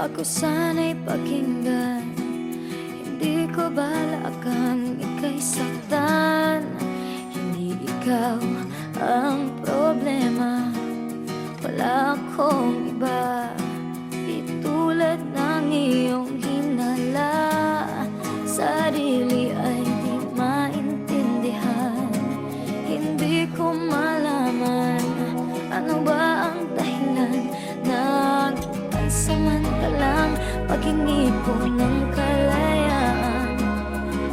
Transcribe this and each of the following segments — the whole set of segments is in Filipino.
Ako sana'y pakinggan, hindi ko balakang ika'y saktan. Hindi ikaw ang problema, wala akong iba. Itulad ng iyong hinala, sarili ay di maintindihan. Hindi ko malaman ano ba ang dahilan ng pansamantalang paghingi ko ng kalayaan.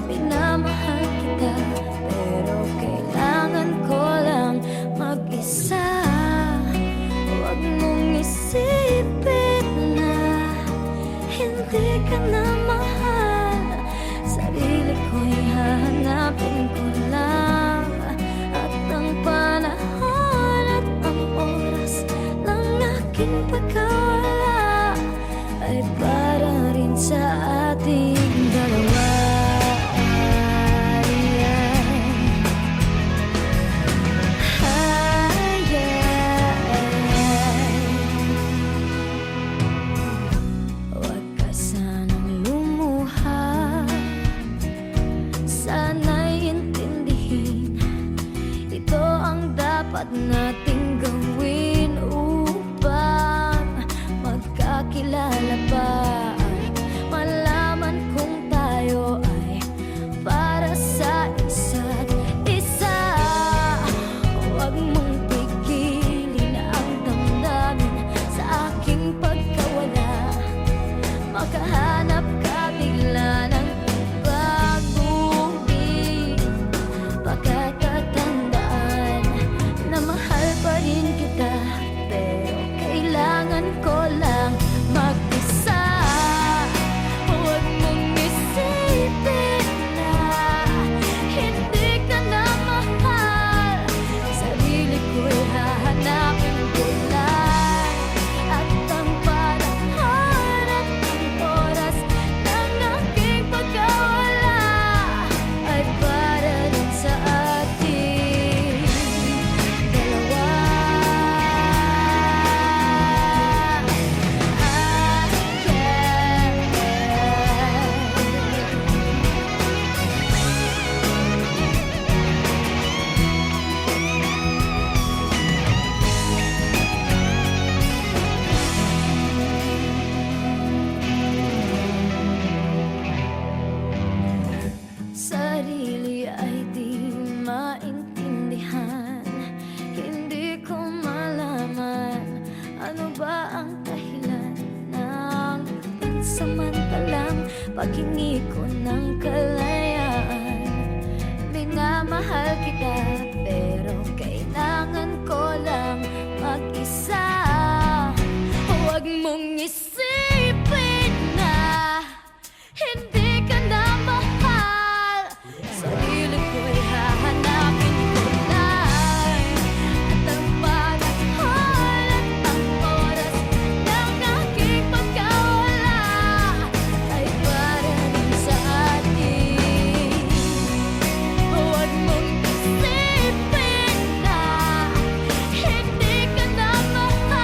Minamahal kita pero kailangan ko lang mag-isa. Huwag mong isipin na hindi ka na mahal. Sarili ko'y hahanapin ko lang, at ang panahon at ang oras ng aking pagkawala ay para rin sa ating dalawa. Huwag ka sanang lumuha, sana'y intindihin, ito ang dapat nating gawin upang magkakilala pa at malaman kung tayo ay para sa isa't isa. Huwag mong pigilin ang damdamin sa aking pagkawala. Makahanap ka bigla ng ibang ngunit pagkatatandaan na mahal pa rin kita, pero kailangan ko lang mag-isa. Huwag mong isipin na hindi ka na mahal. Sarili ko'y hahanapin ko lang, at ang panahon at ang oras ng aking pagkawala ay para rin sa ating dalawa. Sarili ay di maintindihan, hindi ko malaman ano ba ang dahilan ng pansamantalang paghingi ko ng kalayaan. Minamahal kita pero kailangan ko lang mag-isa. Huwag mong isipin na hindi ka na mahal. Sarili ko'y hahanapin ko lang, at ang panahon at ang oras ng aking pagkawala ay para rin sa atin. Huwag mong isipin na hindi ka na mahal.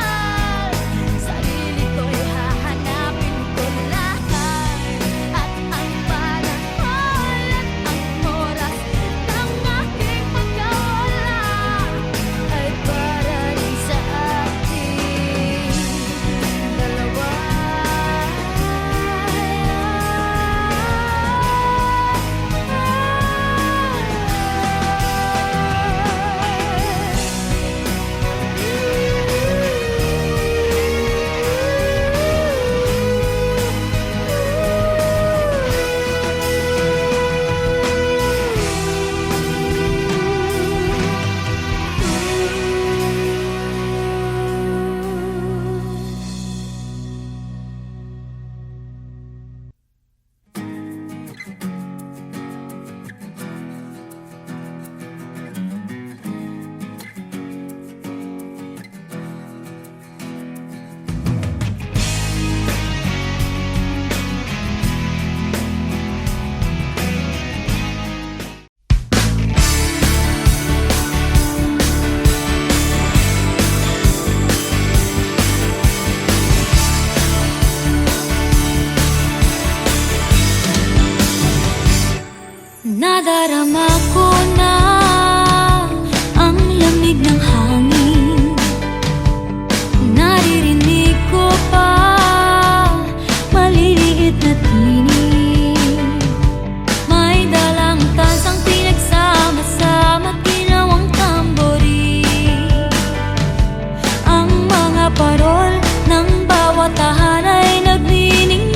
parol ng bawat tahanay nagniningning.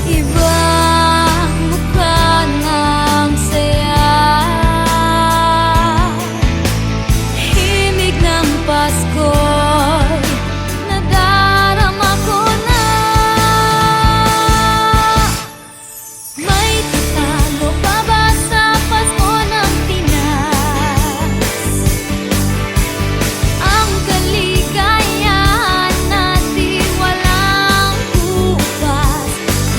Ibang mukha ng saya, himig ng Pasko'y nadarama ko na. May tatalo pa ba sa Pasko ng Pinas? Ang kaligayahan natin walang bukas.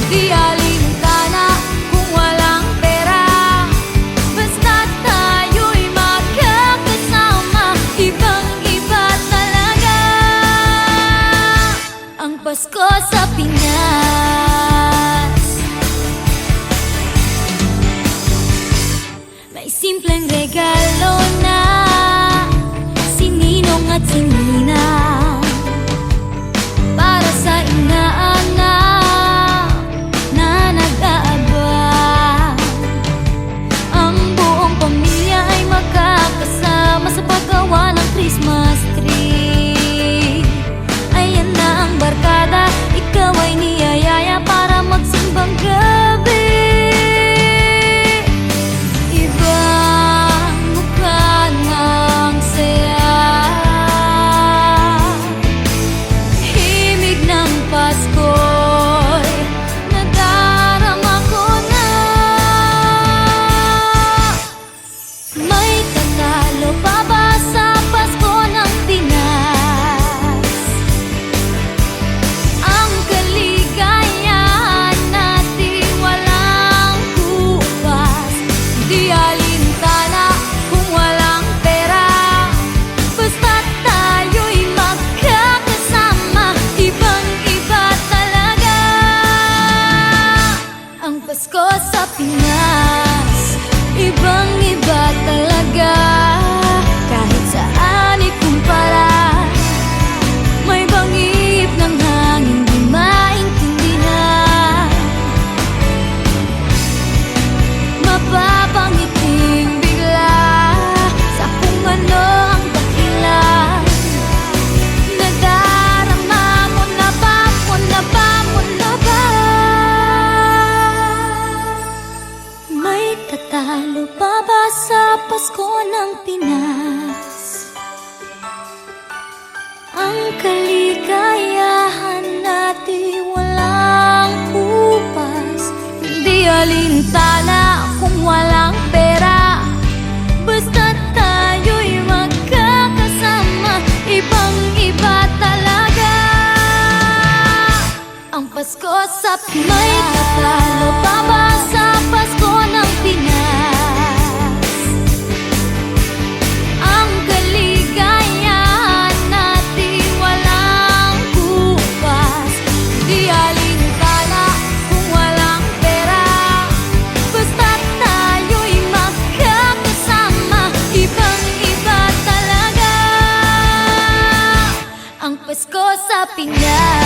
Di alintana kung walang pera, basta't tayo'y magkakasama. Ibang-iba talaga ang Pasko sa Pinas. May simpleng regalo na sininong at sininang para sa inaanak na nag-aabang. Ang buong pamilya ay magkakasama sa paggawa ng Christmas tree. Ayan na ang barkada, ikaw ay niyayaya para magsimbang gabi. Ibang mukha ng saya, himig ng Pasko'y nadarama ko na. May tatalo pa ba sa Pasko ng Pinas? Ang kaligayahan natin walang bukas. Di alintana kung walang pera, basta't tayo'y magkakasama. Ibang-iba talaga ang Pasko sa Pinas. Ibang-iba talaga, kahit saan ikumpara. May bangip ng hangin di maintindihan, mapapangiting bigla sa kung ano ang dahilan. Nadarama mo na ba, mo na ba, mo na ba? May tatalo pa ba sa Pasko ng Pinas? Ang kaligayahan natin walang kupas. Hindi alintana kung walang pera, basta't tayo'y magkakasama. Ibang-iba talaga ang Pasko sa Pinas. May tatalo pa ba sa Pasko ng Pinas? Ang kaligayahan natin walang bukas. Di alintana kung walang pera, basta't tayo'y magkakasama. Ibang-iba talaga ang Pasko sa Pinas.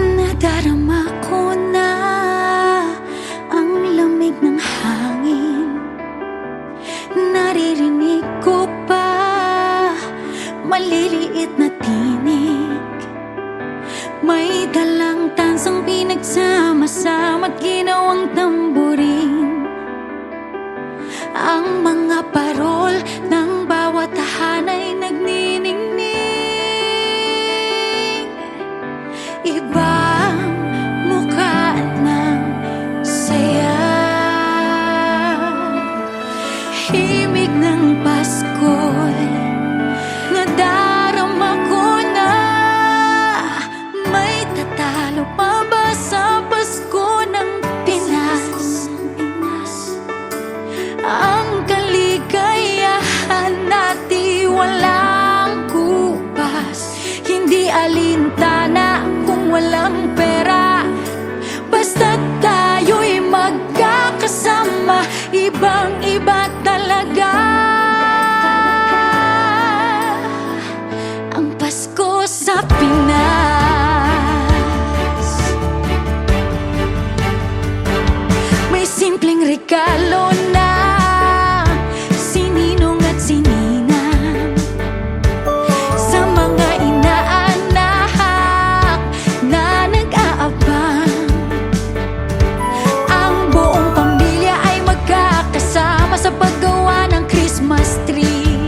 Nadarama ko na ang lamig ng hangin. Naririnig ko pa maliliit na tinig. May dalang tansang pinagsama-sama't ginawang tamburin. Ang mga parol ng bawat tahanay nagniningning. Ibang mukha ng saya, himig ng Pasko'y nadarama ko na. alintana kung walang pera. Basta tayo'y magkakasama, ibang-iba talaga ang Pasko sa Pinas. May simpleng regalo na sininong at sininang sa mga inaanak na nag-aabang. Ang buong pamilya ay magkakasama sa paggawa ng Christmas tree.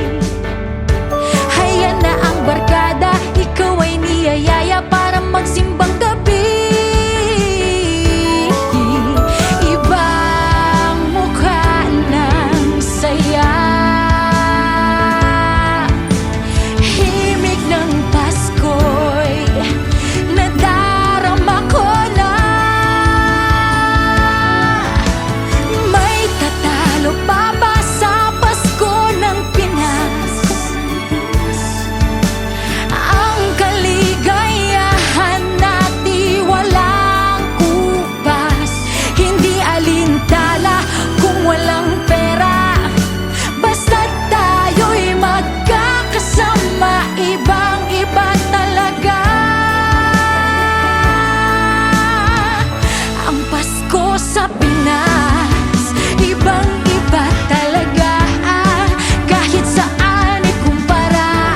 Haya na ang barkada, ikaw ay niyayaya para magsimbang gabi. Ibang mukha ng saya, himig ng Pasko'y nadarama ko na. May tatalo pa ba sa Pasko ng Pinas? Ang kaligayahan natin walang kupas, hindi alintala kung walang pera. Basta tayo'y magkakasama, ibang-iba talaga ang Pasko sa Pinas. Ibang-iba talaga, kahit saan ikumpara.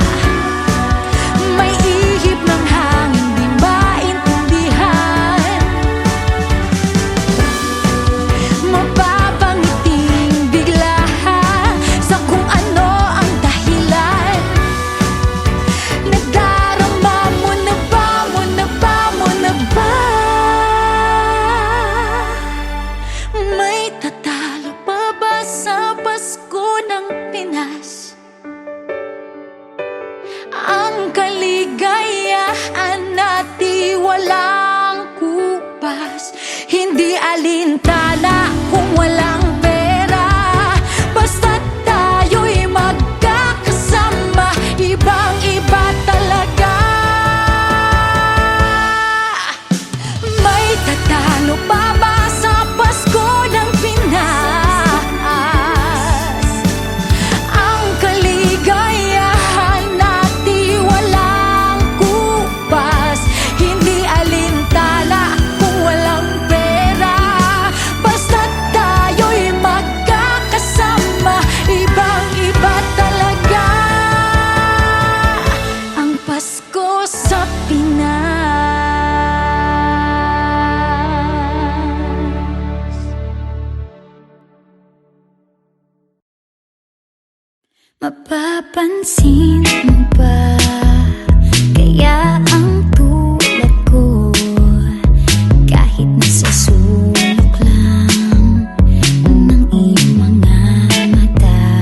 May ihip ng hangin di maintindihan, mapapangiting bigla sa kung ano ang dahilan. Nadarama mo na ba, mo na ba, mo na ba? May tatalo pa ba sa Pasko ng Pinas? Ang kaligayahan natin walang kupas, hindi alintana kung walang pera. Basta tayo'y magkakasama, ibang-iba talaga. May tatalo pa ba sa Pasko ng Pinas? Ang kaligayahan natin walang kupas, hindi alintana kung walang pera. Basta tayo'y magkakasama, ibang-iba talaga ang Pasko sa Pinas. Mapapansin mo ba kaya ang tulad ko, kahit nasa sulok lang ng iyong mga mata,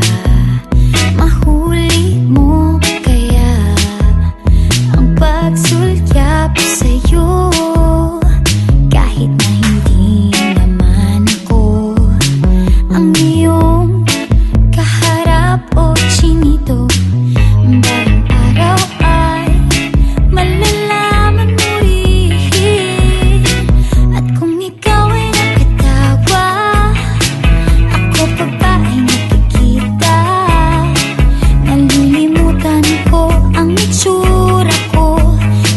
mahuli mo kaya ang pagsulyap sa'yo, kahit na hindi naman ako ang iyong kaharap o chinito. Bawat araw ay malalaman mo rin, at kung ikaw ay nakatawa, ako pa ba ay nakikita? Nalilimutan ko ang itsura ko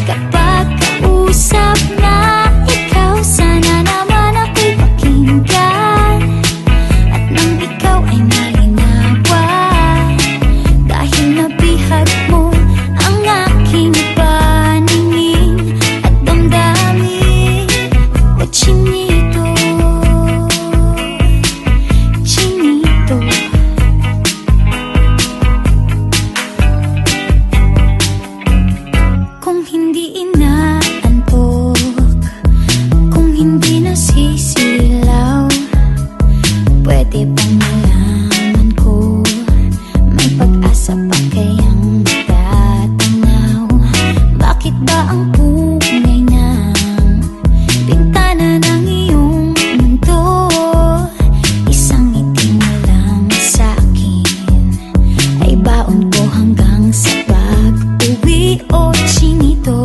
kapag kausap na ikaw. Sana naman ako'y pakinggan, at nang ikaw ay malinawan, dahil nabihag mo ang aking paningin at damdamin. O chinito, chinito, kung hindi inaantok, kung hindi nasisilaw, pwede bang malaman ko may pag-asa pa kayang tatanaw? Bakit ba ang pungay ng bintana ng iyong mundo isang ngiti mo lang sa akin? Ay baon ko hanggang sa pag-uwi, o chinito.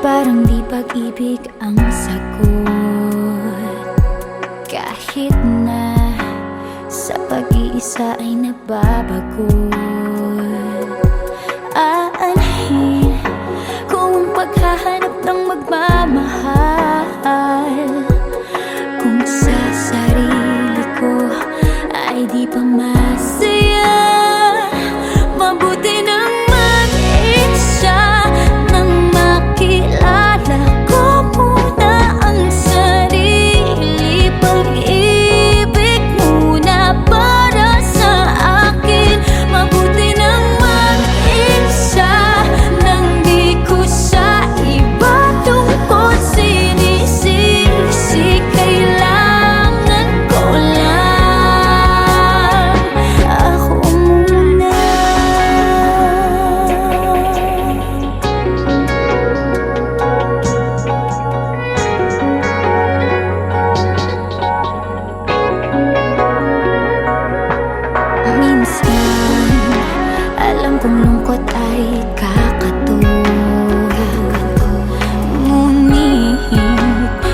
Parang di pag-ibig ang sagot, kahit na sa pag-iisa ay nababagot. Aanhin ko ang paghahanap ng magmamahal, kung sa sarili ko ay di pa masaya. Mabuti nang mag-isa nang makilala ko muna ang sarili. Pag-ibig muna para sa akin. Mabuti nang mag-isa nang di ko sa iba tungkol sinisisi. Kailangan ko lang ako muna. Minsan, alam kong lungkot ay kakatulog, ngunit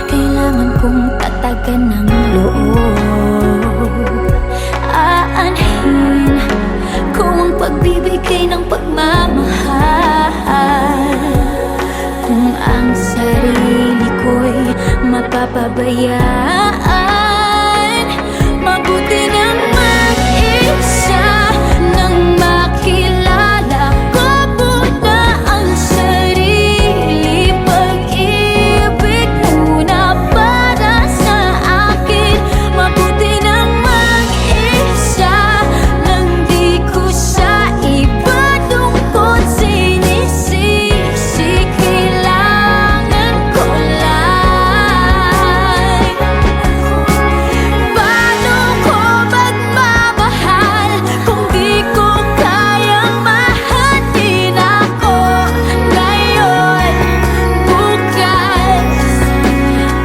kailangan kong tatagan ng loob. Aanhin ko ang pagbibigay ng pagmamahal, kung ang sarili ko'y mapapabayaan. Mabuti nang mag-isa nang makilala ko muna ang sarili. Pag-ibig muna para sa akin. Mabuti nang mag-isa nang di ko sa iba tungkol sinisisi. Kailangan ko lang. Paano ko magmamahal kung di ko kayang mahalin ako ngayon? Bukas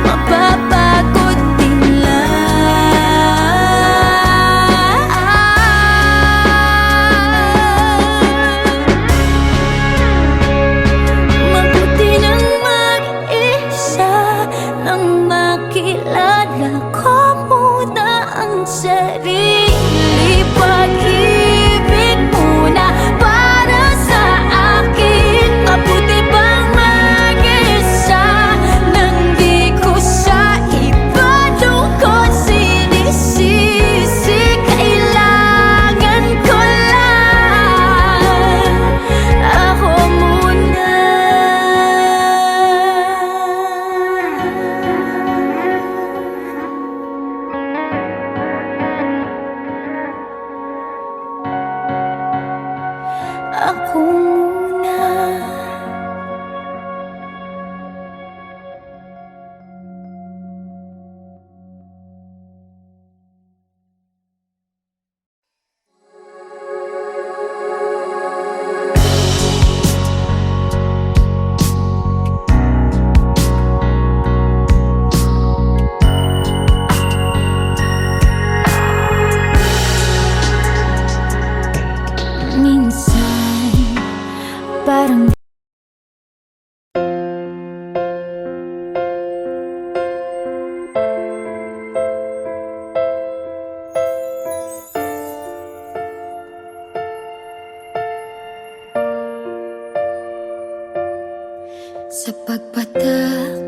mapapagod din lang. Mabuti nang mag-isa nang makilala ko muna ang sarili. Pag-ibig muna para sa akin. Mabuti bang mag-isa nang di ko sa iba tungkol sinisisi. Kailangan ko lang ako muna. Ako muna. Minsan, parang sa pagpatak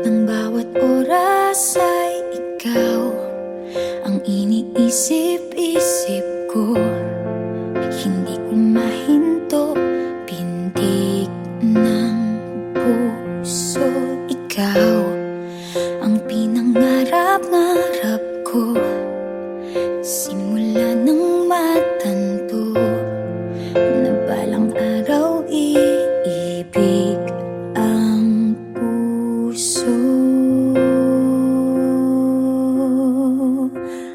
ng bawat oras ay ikaw ang iniisip-isip ko. Hindi ko mahinto, pintig ng puso. Ikaw ang pinangarap-ngarap ko, simula nang matanto na balang araw iibig ang puso.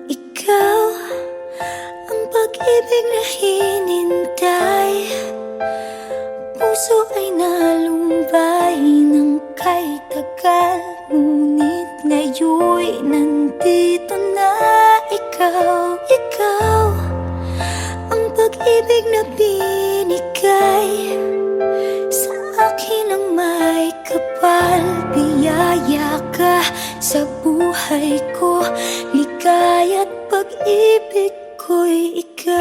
Ikaw ang pag-ibig na hinintay, puso ay nalumbay ng kay tagal. Ngunit ngayon'y nandito na ikaw. Ikaw ang pag-ibig na binigay sa akin ang may kapal. kapal, biyaya ka sa buhay ko. Ligaya't pag-ibig ko'y ikaw.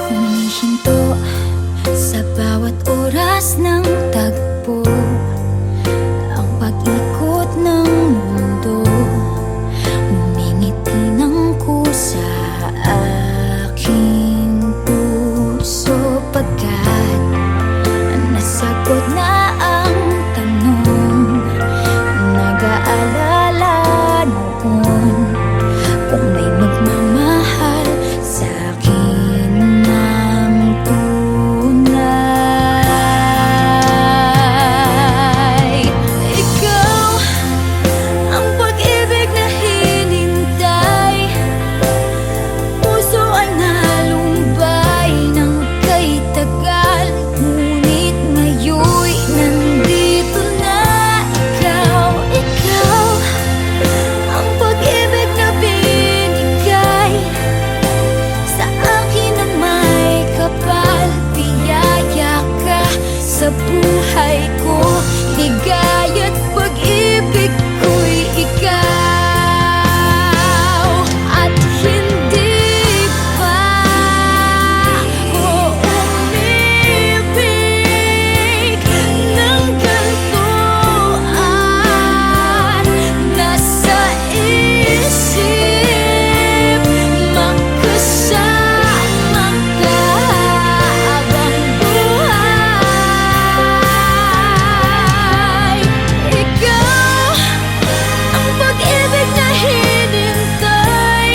Humihinto sa bawat oras ng tagpo, ang pag-ikot ng mundo. Humingiti ng kusa aking puso, pagkat nasagot na ang tanong. Nag-aalala noon kung may magmamahal sa akin ng tunay. Ikaw ang pag-ibig na hinintay, puso ay nalumbay ng kay tagal, ngunit ngayon'y nandito na ikaw. Ikaw ang pag-ibig na binigay sa akin ng may kapal, biyaya ka sa buhay ko. Ligaya't pag-ibig ko'y ikaw. At hindi pa ako umibig ng ganito, at nasa isip magkasama ka habang buhay. Ikaw ang pag-ibig na hinintay,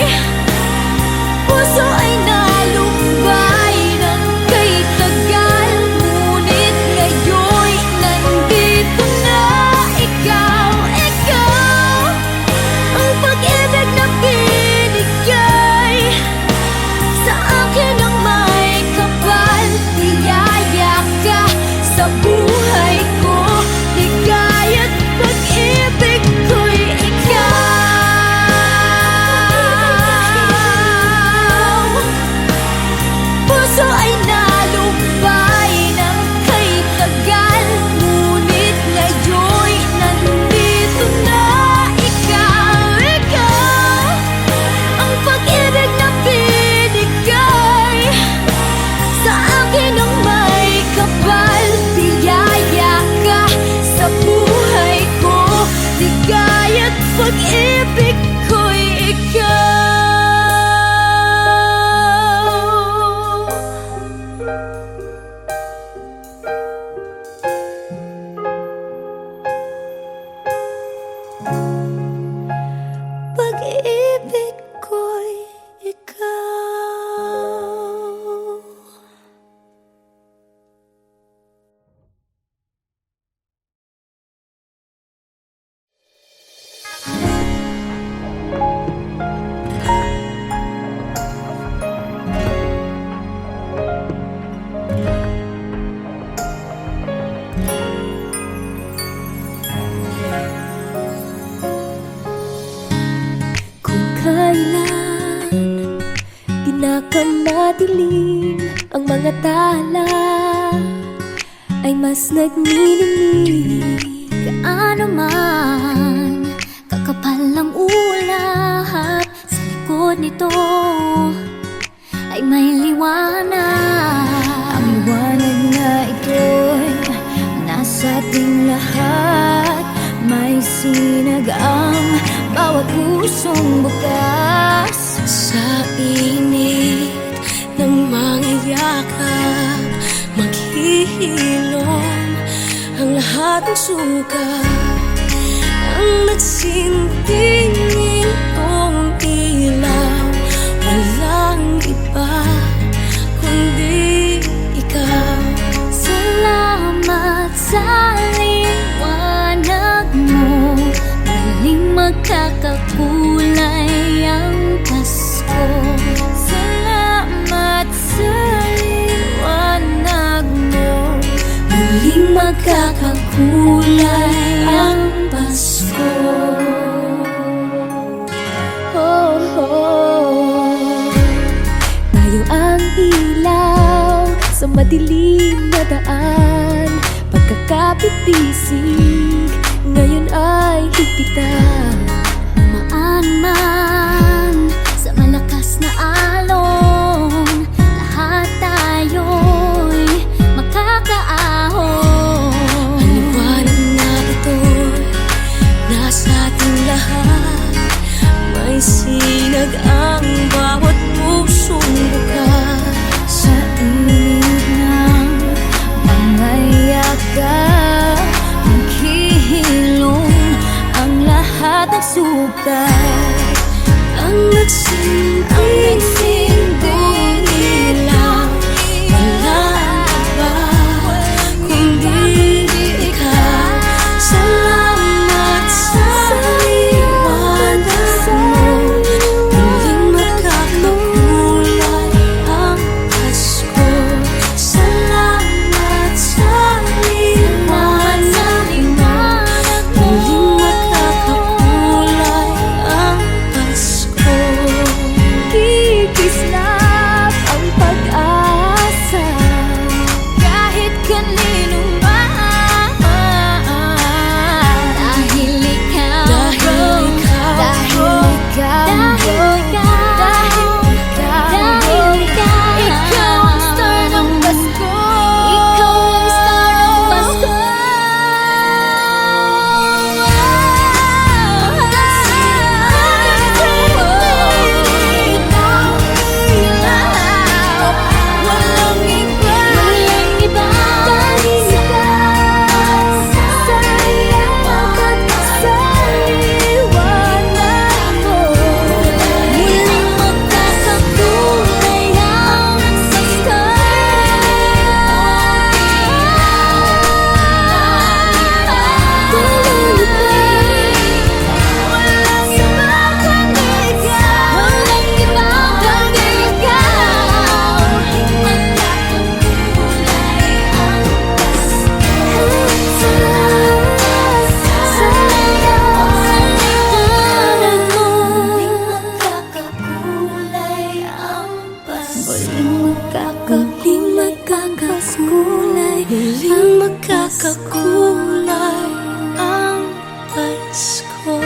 puso ay nalumbay ng kay tagal, ngunit ngayon'y nandito na ikaw. Ikaw ang pag-ibig na binigay sa akin ng may kapal, biyaya ka sa buhay ko. Ligaya't pag-ibig ko'y ikaw. Puso ay nalumbay ng kay tagal, ngunit ngayon'y nandito na ikaw. Ikaw ang pag-ibig na binigay sa akin ng may kapal, biyaya ka sa buhay ko. Ligaya't pag-ibig ko'y ikaw. Pag-ibig ko'y ikaw. Kung kailan pinakamadilim ang mga tala, ay mas nagniningning. Gaano man kakapal ang ulap, sa likod nito ay may liwanag. Ang liwanag na ito'y nasa ating lahat, may sinag ang bawat pusong bukas. Sa init ng mga yakap, maghihilom ang lahat ng suka. Ang nagsinting itong ilaw, walang iba kundi ikaw. Salamat sa liwanag mo, muling magkakakulay ang Pasko. Salamat sa liwanag mo, muling magkakakulay ang madilim na daan, pagkakapipisig, ngayon ay higpitan. Maan man sa malakas na alon, lahat tayo'y makakaahon. Paliwanag na ito'y nasa ating lahat, may sinag ang bawat pusong bukas. Sa init ng mga yakap, maghihilom ang lahat ng sugat. Ang nagsilbing nilang walang iba kundi ikaw. Salamat sa liwanag mo, muling magkakakulay ang Pasko. Salamat sa liwanag mo, muling magkakakulay ang Pasko. Kikislap ang pag-asa kahit kanino man, dahil ikaw, ikaw ang star ng Pasko. Ikaw ang star ng Pasko. Walang iba dahil ikaw sa liwanag mo, muling magkakakulay ang Pasko. Walang iba kundi ikaw, walang iba kundi ikaw, magkakakulay ang Pasko. Sa liwanag mo, muling magkakakulay ang Pasko. Muling magkakakulay, muling magkakakulay ang Pasko.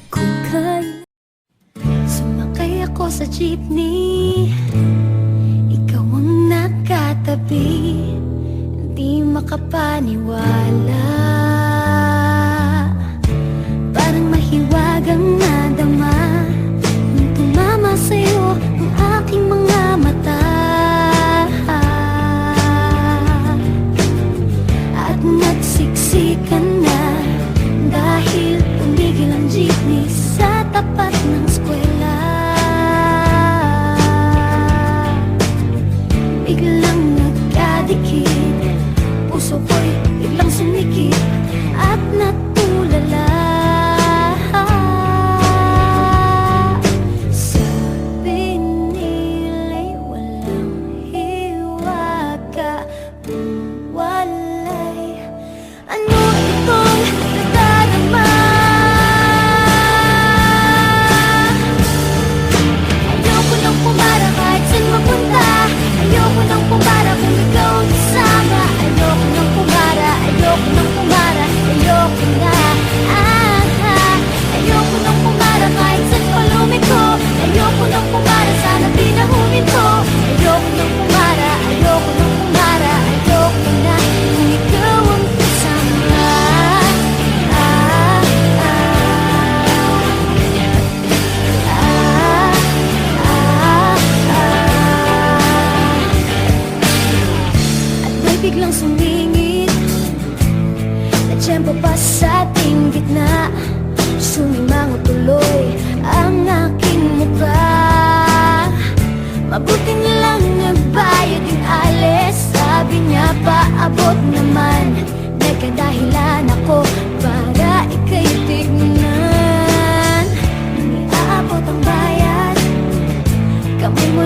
Kung kailan sumakay ako sa jeepney, ikaw ang nakatabi, di makapaniwala. Parang mahiwagang nadama nung tumama sa'yo ang aking mga mata. At nagsiksikan na dahil tumigil ang jeepney sa tapat ng eskwela. Biglang nagkadikit, puso ko'y biglang sumikip.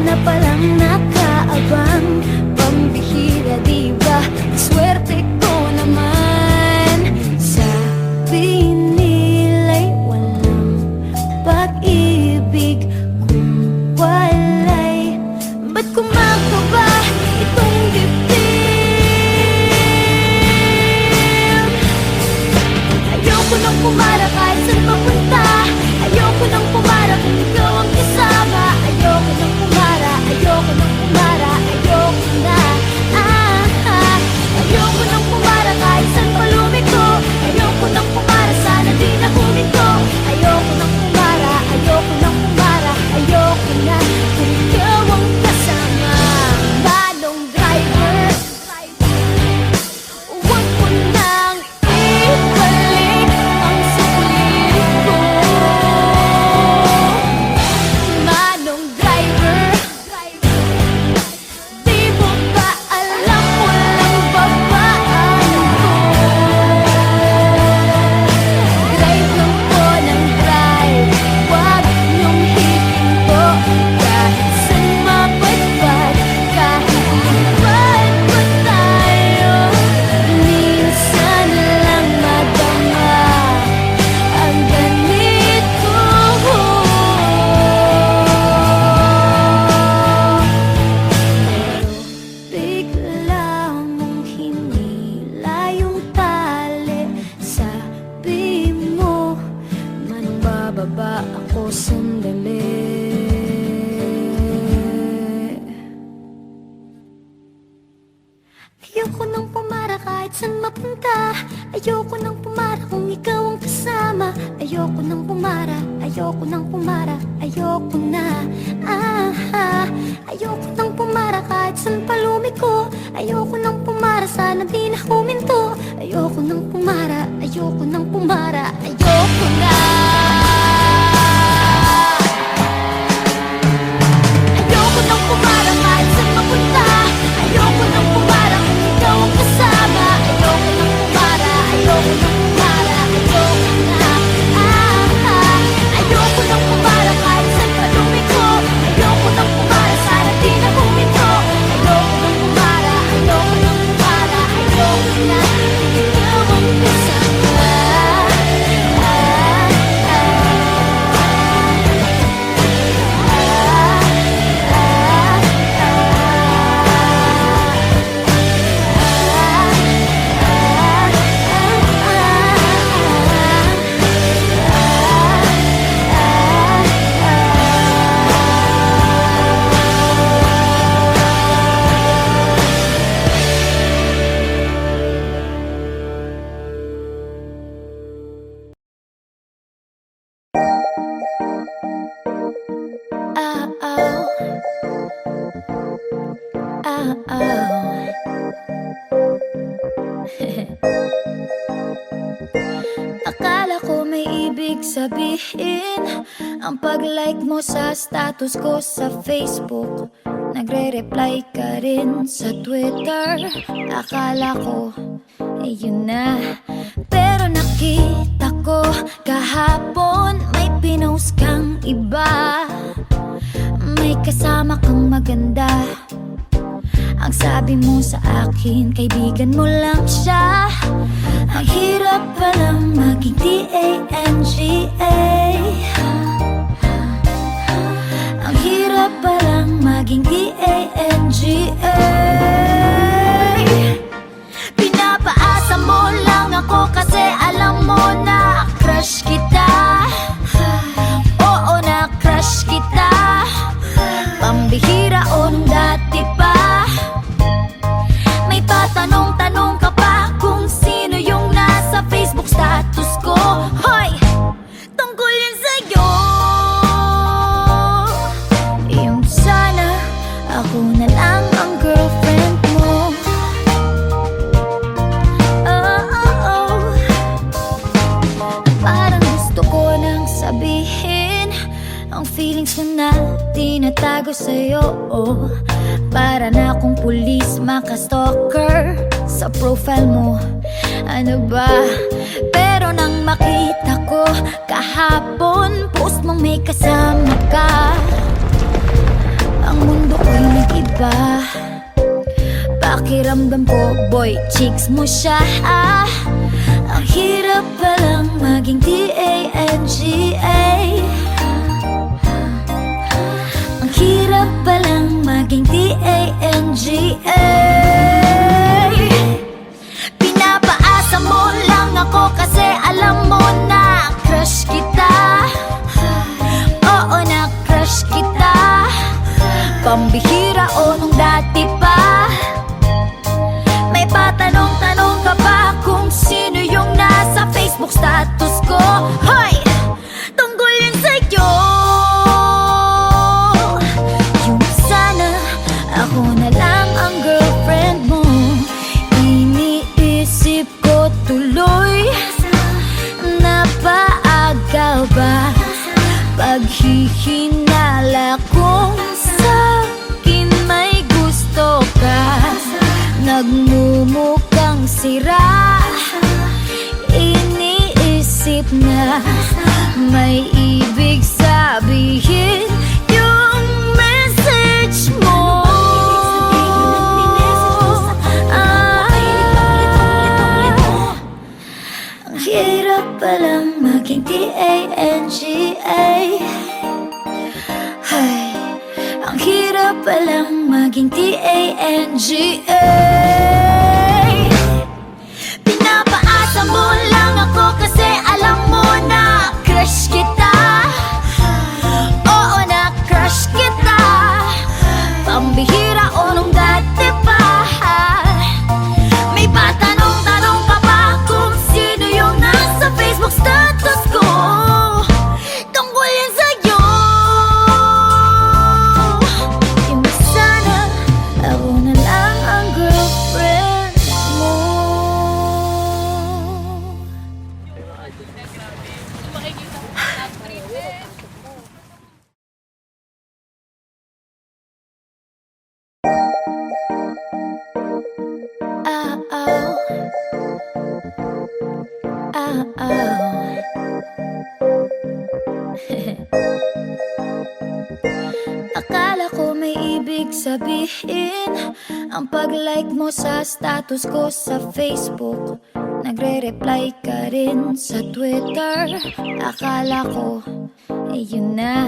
na palang nakaabang. Pambihira diba, swerte ko naman. Sabi nila'y walang pag-ibig kung walay. Ba't kumakaba itong dibdib? Ayoko nang pumara kahit saan papunta. Ayoko nang pumara kung ikaw ang kasama. Ayoko nang pumara, ayoko nang pumara, ayoko na. Ayoko nang pumara kahit saan palumiko. Ayoko nang pumara, sana di na huminto. Ayoko nang pumara, ayoko nang pumara, ayoko na. Kung ikaw ang kasama, manong driver, huwag mo nang ibalik ang sulit ko. Manong driver, di mo ba alam walang babaan ko? Drive lang po ng drive, huwag niyong hihinto. Kahit saan mapadpad, kahit lipad pa tayo, minsan lang madama ang ganito. Bigla mong hinila yung tali. Sabi mo, manong bababa ako sandali. Ayoko nang pumara kahit saan mapunta. Ayoko nang pumara kung ikaw ang kasama. Ayoko nang pumara, ayoko nang pumara, ayoko na. Ayoko nang pumara kahit saan palumiko. Ayoko nang pumara, sana di na huminto. Ayoko nang pumara, ayoko nang pumara, ayoko na. Ayoko nang pumara kahit saan mapunta. Ayoko nang pumara kung ikaw ang kasama. Ayoko nang pumara, ayoko nang pumara, ayoko na. Ayoko nang pumara kahit saan palumiko. Ayoko nang pumara, sana di na huminto. Ayoko nang pumara, ayoko nang pumara, ayoko na. Ikaw ang kasama. Akala ko may ibig sabihin ang pag-like mo sa status ko sa Facebook. Nagre-reply ka rin sa Twitter. Akala ko, yun na. Pero nakita ko kahapon may pinost kang iba. May kasama kang maganda. Ang sabi mo sa akin, kaibigan mo lang siya. Ang hirap palang maging D-A-N-G-A. Ang hirap palang maging D-A-N-G-A. Pinapaasa mo lang ako kasi alam mo na crush kita. Oo, na crush kita. Pambihira o nung dati pa. May patanong-tanong ka pa kung sino yung nasa Facebook status ko. Hoy! Tungkol yun sa'yo. Yung sana ako na lang ang girlfriend mo. Parang gusto ko nang sabihin ang feelings ko na tinatago sa'yo. Para na akong pulis, maka-stalker sa profile mo. Ano ba? Pero nang makita ko kahapon, post mong may kasama ka. Ang ba? Pakiramdam ko, boy, chicks mo siya. Ang hirap palang maging T-A-N-G-A. Ang hirap palang maging T-A-N-G-A. Pinapaasa mo lang ako kasi alam mo na crush kita. Oo, na crush kita. Pambihira o nung dati pa. May patanong-tanong ka ba kung sino yung nasa Facebook status ko? Hoy! Tungkol yun sa'yo. Yung sana ako na lang ang girlfriend mo. Iniisip ko tuloy, napaaga ba paghihinala kung sa'kin may gusto ka? Nagmumukhang sira, iniisip na may ibig sabihin yung message mo. Ang hirap palang maging T-A-N-G-A. Ay, ang hirap palang maging T-A-N-G-A. Pinapaasa mo lang ako kasi alam mo na crush kita. Oo, na crush kita. Pambihira o nung dati pa. May patanong-tanong ka ba kung sino yung nasa Facebook status ko? Tungkol yan sa'yo. Yung sana ako na lang ang girlfriend mo. Akala ko may ibig sabihin ang pag-like mo sa status ko sa Facebook. Nagre-reply ka rin sa Twitter. Akala ko, yun na.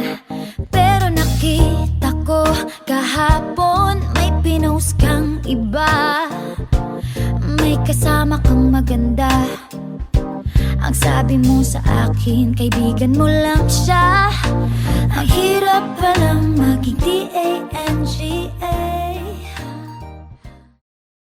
Pero nakita ko kahapon may pinost kang iba. May kasama kang maganda. Ang sabi mo sa akin, kaibigan mo lang siya. Ang hirap palang maging T-A-N-G-A.